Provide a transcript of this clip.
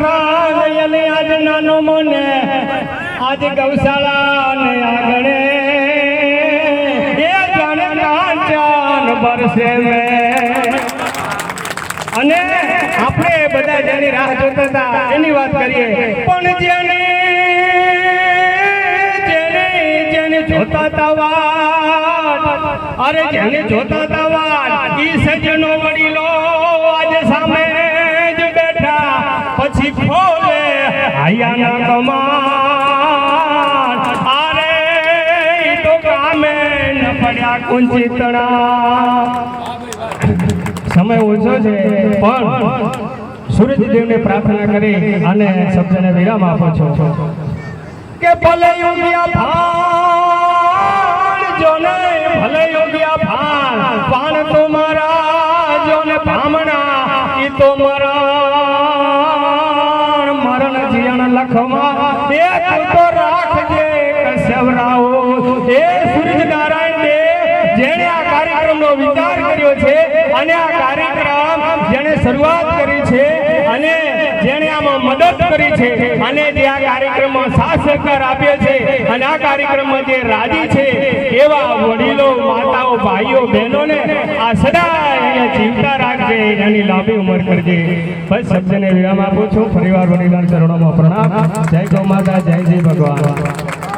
મારા નયને આજ નાનો મને આજ ગૌશાળા ને આગળ એ જાણે કાંચન બરસે મેં અને આપણે બધા જેની રાહ જોતા હતા એની વાત કરીએ પણ જેને જોતા હતા વાત અરે જેને જોતા હતા વાત ઈ સજનો વડીલો આજે સામે જ બેઠા પછી ખોલે આયાના કમાન અરે ઈ તો ગામે ન પડ્યા કુંચિતણા સમય ઓછો છે પણ સૂરજદેવને પ્રાર્થના કરી અને શબ્દને વિરામ આપો છો કે ભલે યોગ્યા ભાણ જોને ભલે યોગ્યા ભાણ તો મારા જોને ભામણા ઈ તો મરણ જીવન લખમાં એ તો રાખજે કસવરાઓ એ સૂરજ નારાયણ દેવ જેણે આ કાર્યક્રમનો વિચાર કર્યો છે અને આ કાર્યક્રમ જેણે શરૂઆત કરી છે અને જેણે આમાં મદદ કરી છે અને જે આ કાર્યક્રમમાં સાથ સહકાર આપ્યો છે અને આ કાર્યક્રમમાં જે રાજી છે એવા વડીલો માતાઓ ભાઈઓ બહેનોને આ સદા જીવતા રાખજે એની લાંબી ઉંમર કરજે બસ શબ્દને વિરામ આપું છું ફરીવાર વડીલાના ચરણોમાં પ્રણામ જય ગૌ માતા જય જય ભગવાન